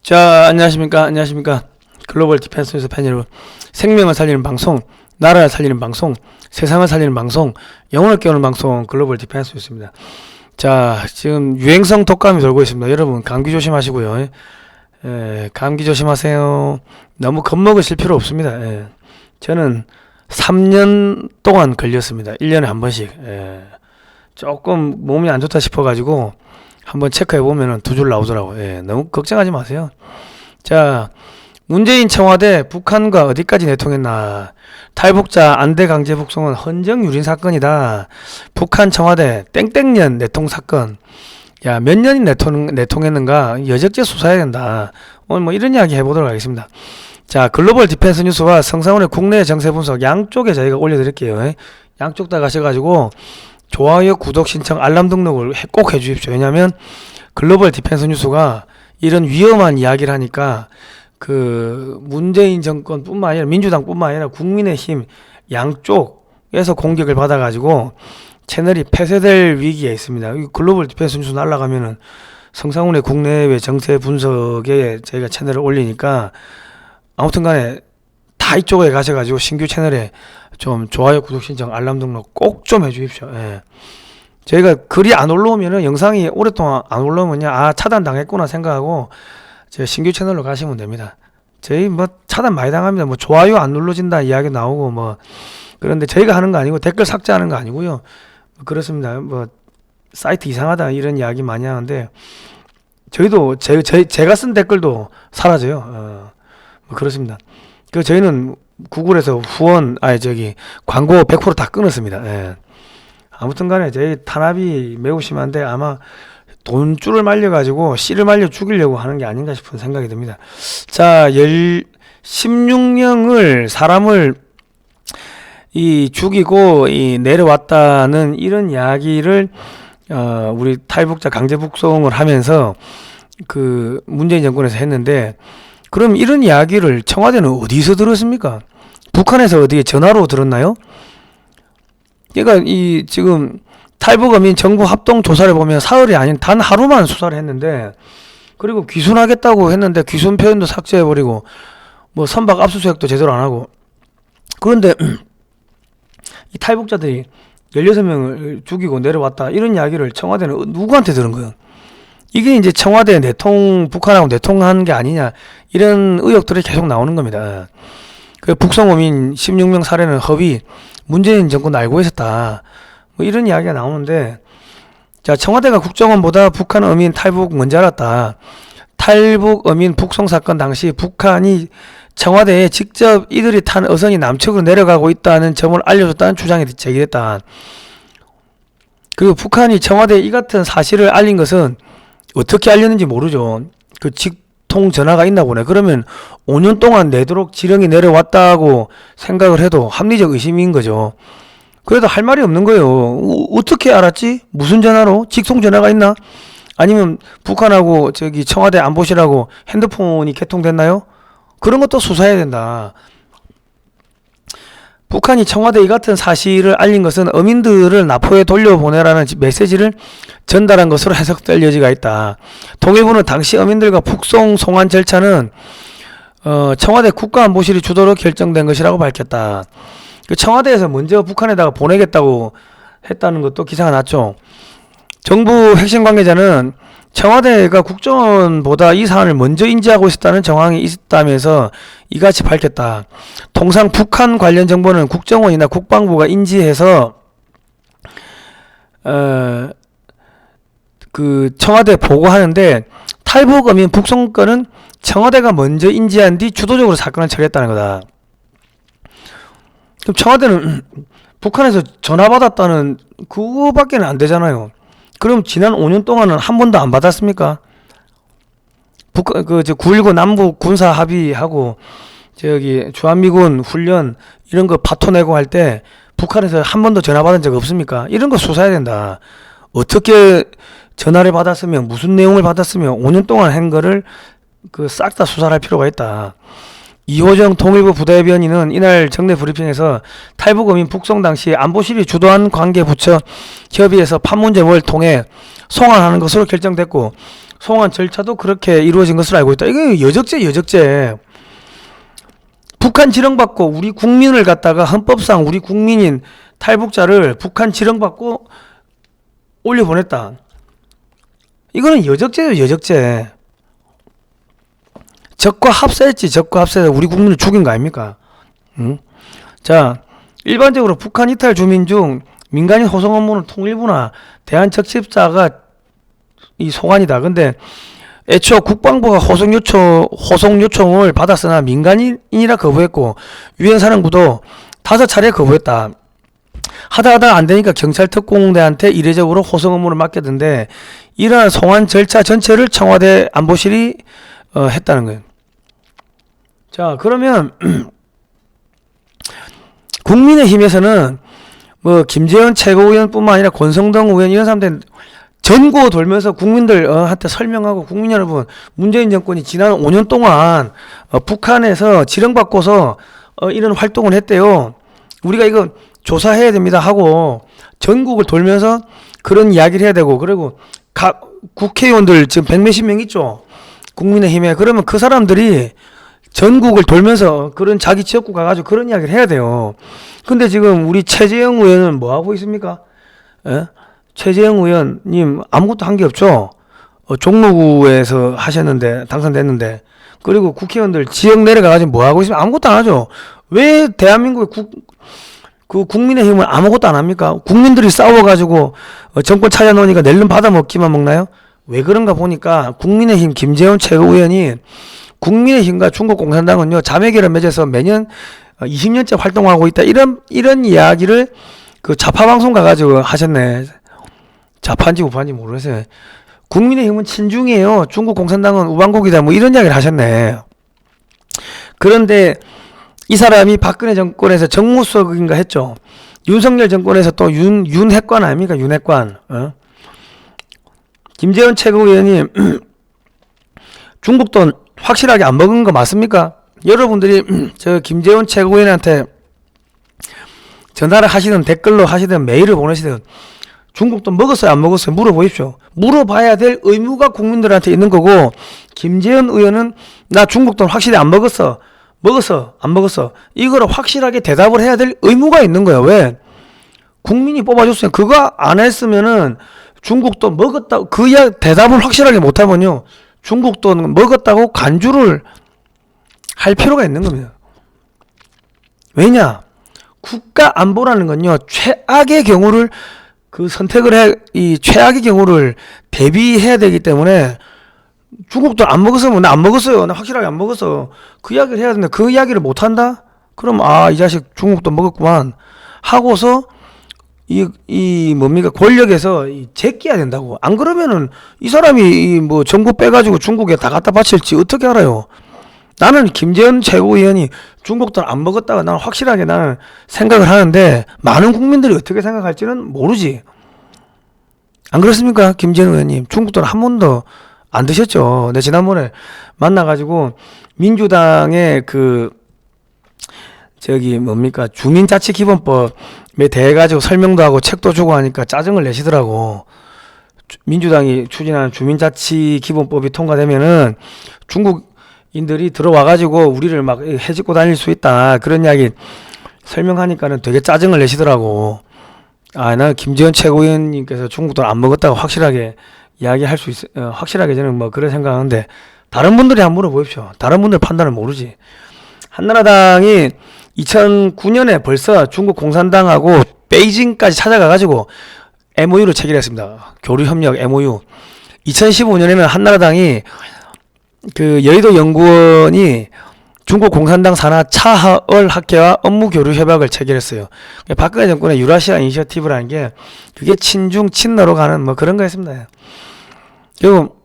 자, 안녕하십니까. 글로벌 디펜스 뉴스 팬 여러분. 생명을 살리는 방송, 나라를 살리는 방송, 세상을 살리는 방송, 영혼을 깨우는 방송, 글로벌 디펜스 뉴스입니다. 자, 지금 유행성 독감이 돌고 있습니다. 여러분, 감기 조심하시고요. 감기 조심하세요. 너무 겁먹으실 필요 없습니다. 저는 3년 동안 걸렸습니다. 1년에 한 번씩. 조금 몸이 안 좋다 싶어가지고 한번 체크해 보면은 두 줄 나오더라고요. 너무 걱정하지 마세요. 자, 문재인 청와대 북한과 어디까지 내통했나. 탈북자 안대 강제 북송은 헌정 유린 사건이다. 북한 청와대 땡땡년 내통 사건. 야, 몇 년이 내통했는가 여적죄 수사해야 된다. 오늘 뭐 이런 이야기 해보도록 하겠습니다. 자, 글로벌 디펜스 뉴스와 성상훈의 국내 정세 분석 양쪽에 저희가 올려드릴게요. 양쪽 다 가셔가지고 좋아요, 구독, 신청, 알람 등록을 꼭 해주십시오. 왜냐면 글로벌 디펜스 뉴스가 이런 위험한 이야기를 하니까 그 문재인 정권뿐만 아니라 민주당뿐만 아니라 국민의힘 양쪽에서 공격을 받아가지고 채널이 폐쇄될 위기에 있습니다. 글로벌 디펜스 뉴스 날아가면은 성상훈의 국내외 정세 분석에 저희가 채널을 올리니까 아무튼 간에 다 이쪽에 가셔가지고 신규 채널에 좀 좋아요, 구독, 신청, 알람 등록 꼭 좀 해주십시오. 저희가 글이 안 올라오면은 영상이 오랫동안 안 올라오면요, 차단 당했구나 생각하고 제 신규 채널로 가시면 됩니다. 저희 뭐 차단 많이 당합니다. 뭐 좋아요 안 눌러진다 이야기 나오고 뭐 그런데 저희가 하는 거 아니고 댓글 삭제하는 거 아니고요. 그렇습니다. 뭐 사이트 이상하다 이런 이야기 많이 하는데 저희도 제가 쓴 댓글도 사라져요. 뭐 그렇습니다. 그 저희는 구글에서 광고 100% 다 끊었습니다. 아무튼 간에 저희 탄압이 매우 심한데 아마 돈줄을 말려가지고 씨를 말려 죽이려고 하는 게 아닌가 싶은 생각이 듭니다. 자, 16명을 사람을 죽이고 내려왔다는 이런 이야기를 우리 탈북자 강제 북송을 하면서 그 문재인 정권에서 했는데, 그럼 이런 이야기를 청와대는 어디서 들었습니까? 북한에서 어디에 전화로 들었나요? 그러니까 지금 탈북어민 정부 합동 조사를 보면 사흘이 아닌 단 하루만 수사를 했는데, 그리고 귀순하겠다고 했는데 귀순 표현도 삭제해버리고 뭐 선박 압수수색도 제대로 안 하고. 그런데 이 탈북자들이 16명을 죽이고 내려왔다 이런 이야기를 청와대는 누구한테 들은 거예요? 이게 이제 청와대 북한하고 내통한 게 아니냐 이런 의혹들이 계속 나오는 겁니다. 그 북송어민 16명 살해는 허위, 문재인 정권 알고 있었다 뭐 이런 이야기가 나오는데, 자, 청와대가 국정원보다 북한 어민 탈북 먼저 알았다. 탈북 어민 북송 사건 당시 북한이 청와대에 직접 이들이 탄 어선이 남측으로 내려가고 있다는 점을 알려줬다는 주장이 제기됐다. 그리고 북한이 청와대에 이 같은 사실을 알린 것은 어떻게 알렸는지 모르죠. 그 직통 전화가 있나 보네. 그러면 5년 동안 내도록 지령이 내려왔다고 생각을 해도 합리적 의심인 거죠. 그래도 할 말이 없는 거예요. 어떻게 알았지? 무슨 전화로? 직통 전화가 있나? 아니면 북한하고 청와대 안보실하고 핸드폰이 개통됐나요? 그런 것도 수사해야 된다. 북한이 청와대 이 같은 사실을 알린 것은 어민들을 나포에 돌려보내라는 메시지를 전달한 것으로 해석될 여지가 있다. 통일부는 당시 어민들과 북송 송환 절차는 청와대 국가안보실이 주도로 결정된 것이라고 밝혔다. 청와대에서 먼저 북한에다가 보내겠다고 했다는 것도 기사가 났죠. 정부 핵심 관계자는 청와대가 국정원보다 이 사안을 먼저 인지하고 있었다는 정황이 있다면서 이같이 밝혔다. 통상 북한 관련 정보는 국정원이나 국방부가 인지해서 그 청와대에 보고하는데, 탈북 어민 북송 건은 청와대가 먼저 인지한 뒤 주도적으로 사건을 처리했다는 거다. 그럼 청와대는 북한에서 전화 받았다는 그거밖에는 안 되잖아요. 그럼 지난 5년 동안은 한 번도 안 받았습니까? 9.19 남북 군사 합의하고 주한미군 훈련 이런 거 파토내고 할 때 북한에서 한 번도 전화 받은 적 없습니까? 이런 거 수사해야 된다. 어떻게 전화를 받았으면, 무슨 내용을 받았으면 5년 동안 한 거를 싹 다 수사를 할 필요가 있다. 이호정 통일부 부대변인은 이날 정례 브리핑에서 탈북 어민 북송 당시 안보실이 주도한 관계부처 협의에서 판문점을 통해 송환하는 것으로 결정됐고, 송환 절차도 그렇게 이루어진 것으로 알고 있다. 이게 여적죄. 북한 지령받고 우리 국민을 갖다가 헌법상 우리 국민인 탈북자를 북한 지령받고 올려보냈다. 이거는 여적죄죠, 여적죄. 적과 합사했지, 적과 합사해서 우리 국민을 죽인 거 아닙니까? 응? 자, 일반적으로 북한 이탈 주민 중 민간인 호송 업무는 통일부나 대한적십자가 이 소관이다. 근데 애초 국방부가 호송 요청을 받았으나 민간인이라 거부했고 유엔사령부도 5차례 거부했다. 하다 안 되니까 경찰 특공대한테 이례적으로 호송 업무를 맡겼는데 이러한 송환 절차 전체를 청와대 안보실이 했다는 거예요. 자, 그러면 국민의힘에서는 뭐 김재현 최고위원뿐만 아니라 권성동 의원 이런 사람들 전고 돌면서 국민들한테 설명하고 국민 여러분 문재인 정권이 지난 5년 동안 북한에서 지령받고서 이런 활동을 했대요. 우리가 이거 조사해야 됩니다 하고 전국을 돌면서 그런 이야기를 해야 되고 그리고 각 국회의원들 지금 100몇십 명 있죠. 국민의힘에. 그러면 그 사람들이 전국을 돌면서 그런 자기 지역구 가가지고 그런 이야기를 해야 돼요. 근데 지금 우리 최재형 의원은 뭐 하고 있습니까? 예? 최재형 의원님 아무것도 한 게 없죠. 종로구에서 하셨는데 당선됐는데 그리고 국회의원들 지역 내려가가지고 뭐 하고 있으면 아무것도 안 하죠. 왜 대한민국의 국민의힘은 아무것도 안 합니까? 국민들이 싸워가지고 정권 찾아놓으니까 낼름 받아먹기만 먹나요? 왜 그런가 보니까 국민의힘 김재원 최고위원이 국민의힘과 중국 공산당은요 자매결을 맺어서 매년 20년째 활동하고 있다 이런 이야기를 그 좌파 방송 가가지고 하셨네. 좌파인지 우파인지 모르겠어요. 국민의힘은 친중이에요. 중국 공산당은 우방국이다. 뭐 이런 이야기를 하셨네. 그런데 이 사람이 박근혜 정권에서 정무수석인가 했죠. 윤석열 정권에서 또 윤핵관 아닙니까? 윤핵관. 김재원 최고위원이 중국 돈 확실하게 안 먹은 거 맞습니까? 여러분들이 저 김재원 최고위원한테 전화를 하시든 댓글로 하시든 메일을 보내시든 중국 돈 먹었어요 안 먹었어요 물어보십시오. 물어봐야 될 의무가 국민들한테 있는 거고 김재현 의원은 나 중국 돈 확실히 안 먹었어 안 먹었어 이거를 확실하게 대답을 해야 될 의무가 있는 거예요. 왜? 국민이 뽑아줬어요. 그거 안 했으면은 중국 돈 먹었다고 대답을 확실하게 못하면요 중국 돈 먹었다고 간주를 할 필요가 있는 겁니다. 왜냐? 국가 안보라는 건요 최악의 경우를 이 최악의 경우를 대비해야 되기 때문에 중국 돈 안 먹었으면 나 안 먹었어요. 나 확실하게 안 먹었어. 그 이야기를 해야 되는데 그 이야기를 못 한다? 그럼 이 자식 중국 돈 먹었구만 하고서 뭡니까 권력에서 제껴야 된다고. 안 그러면은 이 사람이 뭐 정부 빼가지고 중국에 다 갖다 바칠지 어떻게 알아요? 나는 김재현 최고위원이 중국 돈 안 먹었다가 나는 확실하게 나는 생각을 하는데 많은 국민들이 어떻게 생각할지는 모르지. 안 그렇습니까? 김재현 의원님 중국 돈 한 번도 안 드셨죠. 내 지난번에 만나가지고 민주당의 주민자치기본법에 대해 가지고 설명도 하고 책도 주고 하니까 짜증을 내시더라고. 민주당이 추진하는 주민자치기본법이 통과되면은 중국인들이 들어와가지고 우리를 막 해집고 다닐 수 있다. 그런 이야기 설명하니까는 되게 짜증을 내시더라고. 나 김재현 최고위원님께서 중국 돈 안 먹었다고 확실하게 이야기할 수 확실하게 저는 뭐 그런 생각하는데 다른 분들이 한번 물어보십시오. 다른 분들 판단을 모르지. 한나라당이 2009년에 벌써 중국 공산당하고 베이징까지 찾아가가지고 MOU를 체결했습니다. 교류협력 MOU. 2015년에는 한나라당이 여의도 연구원이 중국 공산당 산하 차하얼 학회와 업무 교류 협약을 체결했어요. 박근혜 정권의 유라시아 이니셔티브라는 게 그게 친중 친러로 가는 뭐 그런 거였습니다. 그리고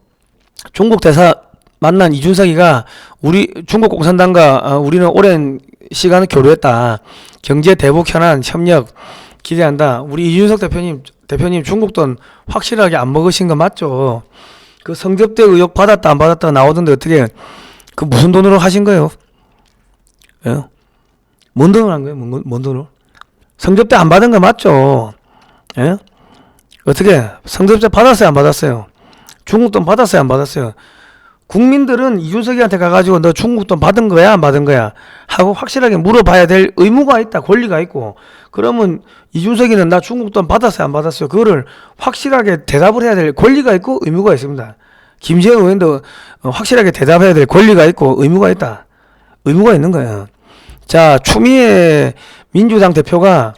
중국 대사 만난 이준석이가 중국 공산당과 우리는 오랜 시간을 교류했다. 경제 대북 현안 협력 기대한다. 우리 이준석 대표님 중국 돈 확실하게 안 먹으신 거 맞죠? 그 성접대 의혹 받았다 안 받았다 나오던데 어떻게 무슨 돈으로 하신 거예요? 예? 뭔 돈으로 한 거예요? 뭔 돈으로? 성접대 안 받은 거 맞죠? 예? 어떻게 성접대 받았어요 안 받았어요? 중국 돈 받았어요, 안 받았어요? 국민들은 이준석이한테 가가지고 너 중국 돈 받은 거야, 안 받은 거야? 하고 확실하게 물어봐야 될 의무가 있다, 권리가 있고. 그러면 이준석이는 나 중국 돈 받았어요, 안 받았어요? 그거를 확실하게 대답을 해야 될 권리가 있고 의무가 있습니다. 김재현 의원도 확실하게 대답해야 될 권리가 있고 의무가 있다. 의무가 있는 거야. 자, 추미애 민주당 대표가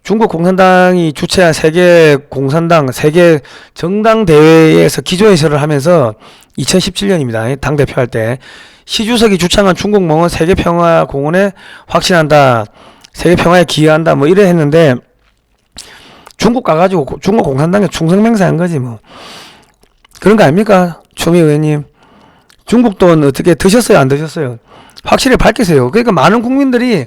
중국 공산당이 주최한 세계 공산당 세계 정당 대회에서 기조연설을 하면서 2017년입니다. 당 대표할 때 시주석이 주창한 중국 몽은 세계 평화 공헌에 확신한다. 세계 평화에 기여한다. 뭐 이래 했는데 중국 가가지고 중국 공산당에 충성맹세한 거지 뭐. 그런 거 아닙니까? 추미애 의원님. 중국 돈 어떻게 드셨어요? 안 드셨어요? 확실히 밝히세요. 그러니까 많은 국민들이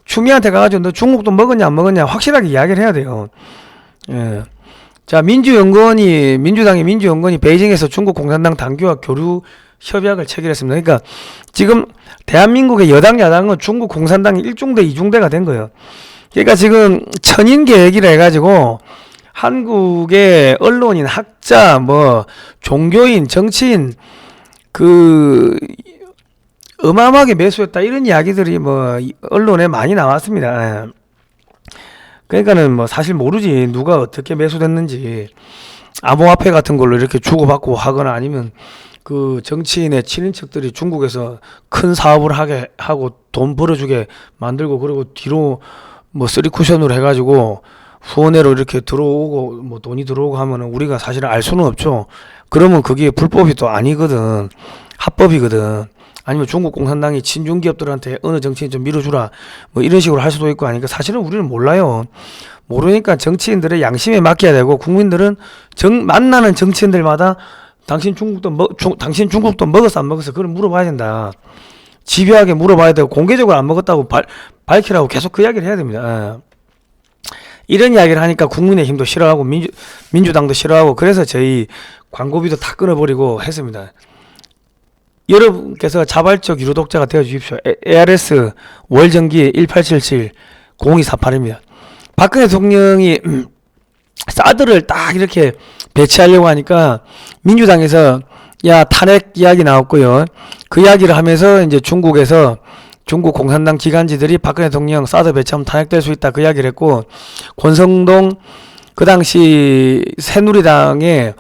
추미애한테 가가지고 너 중국 돈 먹었냐 안 먹었냐 확실하게 이야기를 해야 돼요. 예. 자, 민주당의 민주연구원이 베이징에서 중국 공산당 당규와 교류 협약을 체결했습니다. 그러니까 지금 대한민국의 여당 야당은 중국 공산당이 1중대 2중대가 된 거예요. 그러니까 지금 천인 계획이라 해가지고 한국의 언론인, 학자, 뭐 종교인, 정치인 어마어마하게 매수했다 이런 이야기들이 뭐 언론에 많이 나왔습니다. 그러니까는 뭐 사실 모르지 누가 어떻게 매수됐는지. 암호화폐 같은 걸로 이렇게 주고받고 하거나 아니면 그 정치인의 친인척들이 중국에서 큰 사업을 하게 하고 돈 벌어주게 만들고 그리고 뒤로 뭐 쓰리쿠션으로 해가지고 후원회로 이렇게 들어오고 뭐 돈이 들어오고 하면은 우리가 사실은 알 수는 없죠. 그러면 그게 불법이 또 아니거든. 합법이거든. 아니면 중국 공산당이 친중 기업들한테 어느 정치인 좀 밀어주라 뭐 이런 식으로 할 수도 있고 하니까 사실은 우리는 몰라요. 모르니까 정치인들의 양심에 맡겨야 되고 국민들은 만나는 정치인들마다 당신 중국 돈 먹었어 안 먹었어 그걸 물어봐야 된다. 집요하게 물어봐야 되고 공개적으로 안 먹었다고 밝히라고 계속 그 이야기를 해야 됩니다. 이런 이야기를 하니까 국민의힘도 싫어하고 민주당도 싫어하고 그래서 저희 광고비도 다 끊어버리고 했습니다. 여러분께서 자발적 유료 독자가 되어 주십시오. ARS 월정기 1877-0248입니다. 박근혜 대통령이 사드를 딱 이렇게 배치하려고 하니까 민주당에서 야 탄핵 이야기 나왔고요. 그 이야기를 하면서 이제 중국에서 중국 공산당 기관지들이 박근혜 대통령 사드 배치하면 탄핵될 수 있다 그 이야기를 했고 권성동 그 당시 새누리당의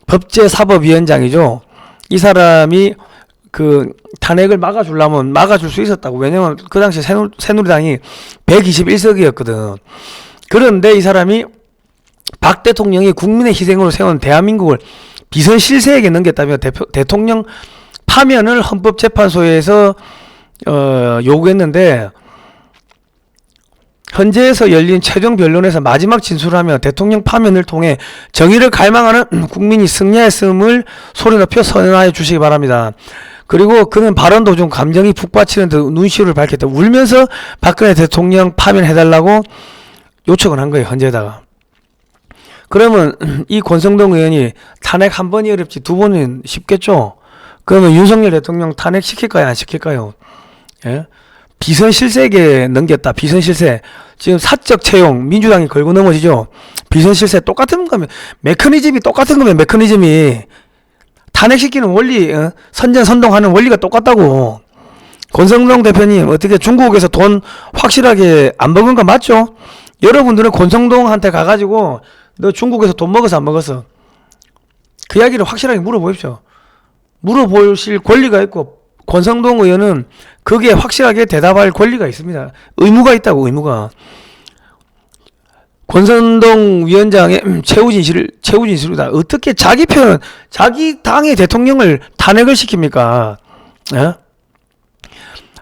법제사법위원장이죠. 이 사람이 그 탄핵을 막아주려면 막아줄 수 있었다고. 왜냐면 그 당시 새누리당이 121석이었거든. 그런데 이 사람이 박 대통령이 국민의 희생으로 세운 대한민국을 비선실세에게 넘겼다며 대통령 파면을 헌법재판소에서 요구했는데 헌재에서 열린 최종 변론에서 마지막 진술하며 대통령 파면을 통해 정의를 갈망하는 국민이 승리했음을 소리 높여 선언하여 주시기 바랍니다. 그리고 그는 발언 도중 감정이 북받치는 듯 눈시울을 밝혔다. 울면서 박근혜 대통령 파면해달라고 요청을 한 거예요. 헌재에다가. 그러면 이 권성동 의원이 탄핵 한 번이 어렵지 두 번은 쉽겠죠. 그러면 윤석열 대통령 탄핵 시킬까요? 안 시킬까요? 예? 비선실세에게 넘겼다. 비선실세. 지금 사적 채용 민주당이 걸고 넘어지죠. 비선실세 똑같은 거면 메커니즘이 똑같은 거면 메커니즘이 탄핵시키는 원리 선전선동하는 원리가 똑같다고. 권성동 대표님 어떻게 중국에서 돈 확실하게 안 먹은 거 맞죠? 여러분들은 권성동한테 가가지고 너 중국에서 돈 먹었어 안 먹었어 그 이야기를 확실하게 물어보십시오. 물어보실 권리가 있고 권성동 의원은 거기에 확실하게 대답할 권리가 있습니다. 의무가 있다고. 의무가. 권성동 위원장의 최우진실이다. 어떻게 자기 당의 대통령을 탄핵을 시킵니까? 예?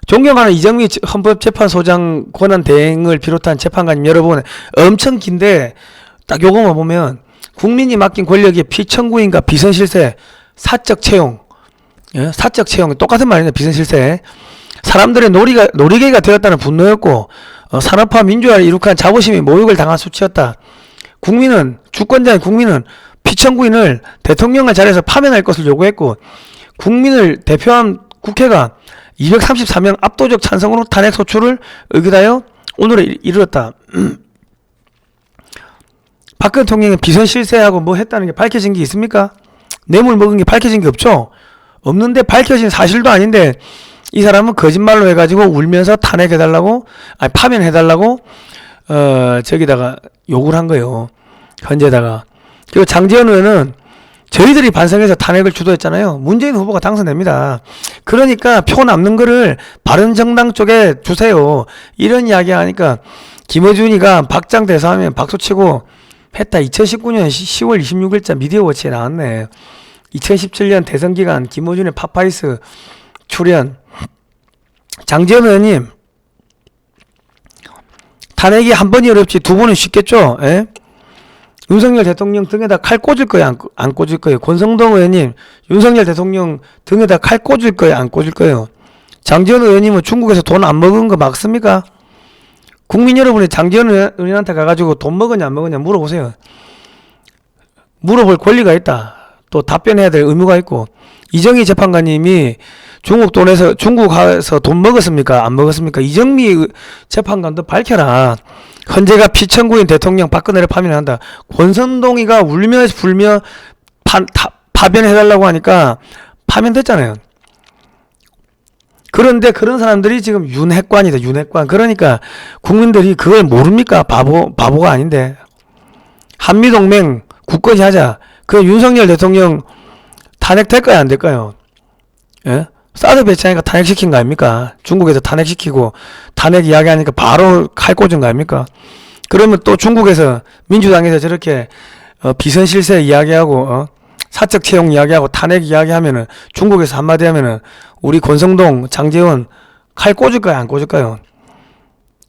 존경하는 이정미 헌법재판소장 권한 대행을 비롯한 재판관님 여러분, 엄청 긴데 딱 요거만 보면 국민이 맡긴 권력의 피청구인과 비선실세, 사적 채용, 예? 사적 채용 똑같은 말이네. 비선실세. 사람들의 놀이개가 되었다는 분노였고 산업화 민주화를 이룩한 자부심이 모욕을 당한 수치였다. 국민은 주권자인 국민은 피청구인을 대통령의 자리에서 파면할 것을 요구했고 국민을 대표한 국회가 234명 압도적 찬성으로 탄핵 소추를 의결하여 오늘에 이르렀다. 박근혜 대통령이 비선실세하고 뭐 했다는 게 밝혀진 게 있습니까? 뇌물 먹은 게 밝혀진 게 없죠. 없는데 밝혀진 사실도 아닌데 이 사람은 거짓말로 해가지고 울면서 탄핵해달라고, 아니 파면해달라고 저기다가 욕을 한 거예요. 헌재다가. 그리고 장제원 의원은 저희들이 반성해서 탄핵을 주도했잖아요. 문재인 후보가 당선됩니다. 그러니까 표 남는 거를 바른정당 쪽에 주세요. 이런 이야기 하니까 김어준이가 박장 대사하면 박수치고 했다. 2019년 10월 26일자 미디어워치에 나왔네. 2017년 대선 기간 김어준의 파파이스 출연. 장제원 의원님, 탄핵이 한 번이 어렵지 두 번은 쉽겠죠? 예? 윤석열 대통령 등에다 칼 꽂을 거예요? 안 꽂을 거예요? 권성동 의원님, 윤석열 대통령 등에다 칼 꽂을 거예요? 안 꽂을 거예요? 장제원 의원님은 중국에서 돈 안 먹은 거 맞습니까? 국민 여러분이 장제원 의원한테 가가지고 돈 먹었냐 안 먹었냐 물어보세요. 물어볼 권리가 있다. 또 답변해야 될 의무가 있고. 이정희 재판관님이 중국 가서 돈 먹었습니까? 안 먹었습니까? 이정미 재판관도 밝혀라. 헌재가 피청구인 대통령 박근혜를 파면한다. 권선동이가 울며 불며 파면해달라고 하니까 파면됐잖아요. 그런데 그런 사람들이 지금 윤핵관이다. 윤핵관. 그러니까 국민들이 그걸 모릅니까? 바보가 아닌데. 한미동맹 굳건히 하자. 그 윤석열 대통령 탄핵될까요? 안 될까요? 예? 사드 배치하니까 탄핵시킨 거 아닙니까? 중국에서 탄핵시키고 탄핵 이야기하니까 바로 칼 꽂은 거 아닙니까? 그러면 또 중국에서 민주당에서 저렇게 비선실세 이야기하고 사적 채용 이야기하고 탄핵 이야기하면은 중국에서 한마디 하면은 우리 권성동, 장제원 칼 꽂을까요? 안 꽂을까요?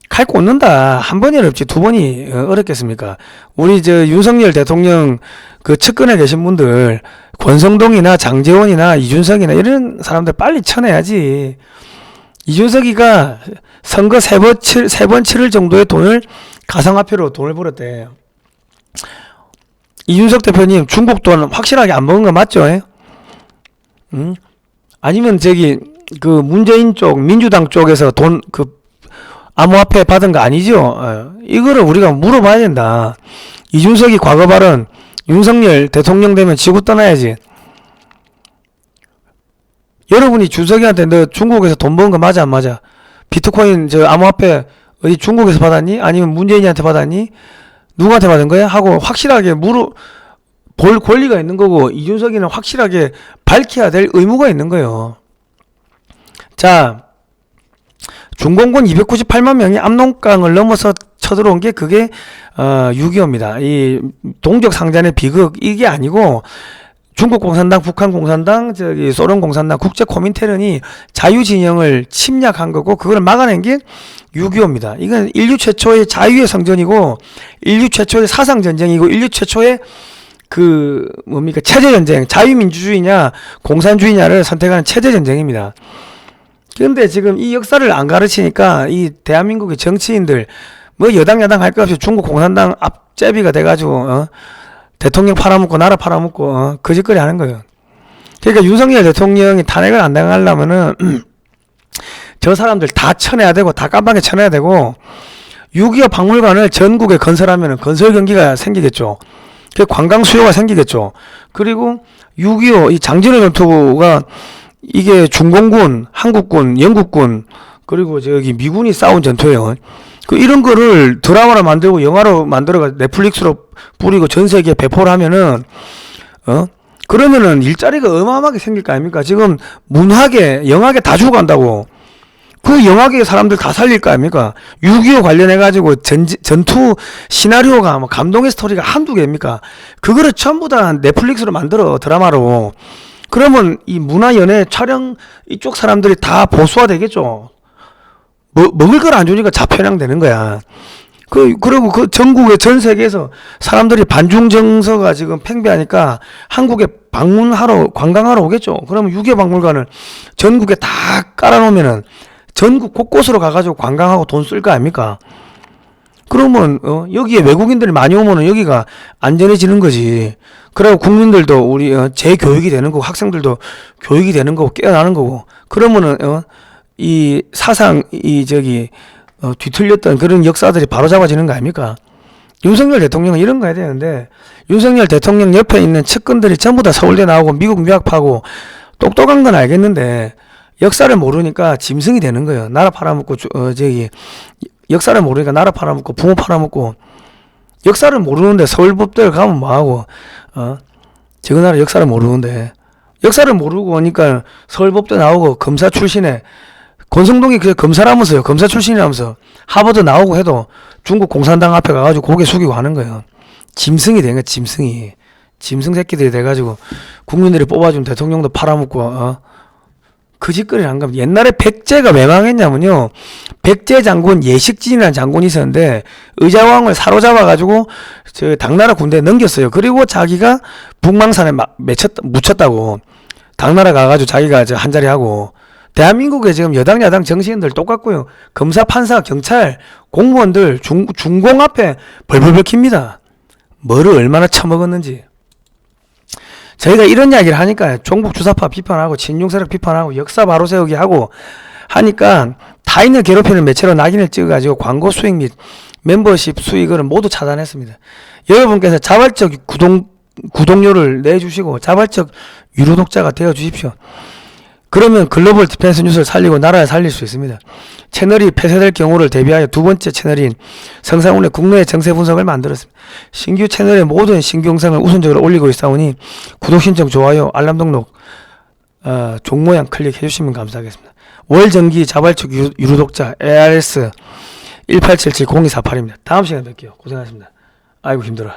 칼 꽂는다. 한 번이 어렵지 두 번이 어렵겠습니까? 우리 저 윤석열 대통령 그 측근에 계신 분들 권성동이나 장제원이나 이준석이나 이런 사람들 빨리 쳐내야지. 이준석이가 선거 세 번 치를 정도의 돈을 가상화폐로 돈을 벌었대. 이준석 대표님 중국 돈 확실하게 안 먹은 거 맞죠? 응? 아니면 저기 그 문재인 쪽 민주당 쪽에서 돈 그 암호화폐 받은 거 아니죠? 이거를 우리가 물어봐야 된다. 이준석이 과거 발언 윤석열 대통령 되면 지구 떠나야지. 여러분이 준석이한테 너 중국에서 돈 버는 거 맞아 안 맞아? 비트코인 저 암호화폐 어디 중국에서 받았니? 아니면 문재인이한테 받았니? 누구한테 받은 거야? 하고 확실하게 볼 권리가 있는 거고 이준석이는 확실하게 밝혀야 될 의무가 있는 거예요. 자, 중공군 298만 명이 압록강을 넘어서 쳐들어온 게 그게 6.25입니다. 이 동족 상잔의 비극 이게 아니고 중국 공산당, 북한 공산당, 저기 소련 공산당, 국제 코민테른이 자유 진영을 침략한 거고 그걸 막아낸 게 6.25입니다. 이건 인류 최초의 자유의 성전이고 인류 최초의 사상 전쟁이고 인류 최초의 그 뭡니까 체제 전쟁, 자유민주주의냐 공산주의냐를 선택하는 체제 전쟁입니다. 그런데 지금 이 역사를 안 가르치니까 이 대한민국의 정치인들 뭐 여당 야당 할 것 없이 중국 공산당 앞제비가 돼가지고 대통령 팔아먹고 나라 팔아먹고 거짓거리 하는 거예요. 그러니까 윤석열 대통령이 탄핵을 안 당하려면은 저 사람들 다 쳐내야 되고 다 깜빡이 쳐내야 되고 6.25 박물관을 전국에 건설하면은 건설 경기가 생기겠죠. 그 관광 수요가 생기겠죠. 그리고 6.25 이 장진호 전투가 이게 중공군, 한국군, 영국군 그리고 저기 미군이 싸운 전투예요. 그 이런 거를 드라마로 만들고 영화로 만들어가 넷플릭스로 뿌리고 전 세계에 배포를 하면은 그러면은 일자리가 어마어마하게 생길 거 아닙니까? 지금 문학에 영화계 다 죽어간다고. 그 영화계 사람들 다 살릴 거 아닙니까? 6.25 관련해 가지고 전투 시나리오가 뭐 감동의 스토리가 한두 개입니까? 그거를 전부 다 넷플릭스로 만들어 드라마로. 그러면 이 문화연예 촬영 이쪽 사람들이 다 보수화 되겠죠. 먹을 걸 안 주니까 자편향 되는 거야. 그리고 그 전국의 전 세계에서 사람들이 반중정서가 지금 팽배하니까 한국에 방문하러, 관광하러 오겠죠. 그러면 6.25 박물관을 전국에 다 깔아놓으면은 전국 곳곳으로 가가지고 관광하고 돈 쓸 거 아닙니까? 그러면 여기에 외국인들이 많이 오면은 여기가 안전해지는 거지. 그리고 국민들도 우리 재교육이 되는 거고 학생들도 교육이 되는 거고 깨어나는 거고. 그러면은 이 사상 이 저기 뒤틀렸던 그런 역사들이 바로잡아지는 거 아닙니까? 윤석열 대통령은 이런 거 해야 되는데, 윤석열 대통령 옆에 있는 측근들이 전부 다 서울대 나오고 미국 유학파고 똑똑한 건 알겠는데 역사를 모르니까 짐승이 되는 거예요. 나라 팔아먹고 역사를 모르니까 나라 팔아먹고 부모 팔아먹고. 역사를 모르는데 서울법대를 가면 뭐하고, 저거 나라 역사를 모르는데 역사를 모르고 오니까 서울법대 나오고 검사 출신에, 권성동이 그 검사라면서요. 검사 출신이라면서 하버드 나오고 해도 중국 공산당 앞에 가가지고 고개 숙이고 하는 거예요. 짐승이 된 거야. 짐승이. 짐승 새끼들이 돼가지고 국민들이 뽑아준 대통령도 팔아먹고 그 짓거리를 한 겁니다. 옛날에 백제가 왜 망했냐면요, 백제 장군 예식진이라는 장군이 있었는데 의자왕을 사로잡아가지고 저 당나라 군대에 넘겼어요. 그리고 자기가 북망산에 묻혔다고. 당나라 가가지고 자기가 한 자리 하고. 대한민국에 지금 여당 야당 정치인들 똑같고요. 검사 판사 경찰 공무원들 중공 앞에 벌벌벌 킵니다. 뭐를 얼마나 처먹었는지. 저희가 이런 이야기를 하니까 종북 주사파 비판하고 친중세력 비판하고 역사 바로 세우기 하고 하니까 타인을 괴롭히는 매체로 낙인을 찍어가지고 광고 수익 및 멤버십 수익을 모두 차단했습니다. 여러분께서 자발적 구독료를 내주시고 자발적 유료독자가 되어 주십시오. 그러면 글로벌 디펜스 뉴스를 살리고 나라를 살릴 수 있습니다. 채널이 폐쇄될 경우를 대비하여 두 번째 채널인 성상훈의 국내 정세 분석을 만들었습니다. 신규 채널의 모든 신규 영상을 우선적으로 올리고 있사오니 구독 신청, 좋아요, 알람 등록, 종 모양 클릭해 주시면 감사하겠습니다. 월 정기 자발적 유료독자 ARS 1877-0248입니다. 다음 시간에 뵐게요. 고생하셨습니다. 아이고 힘들어.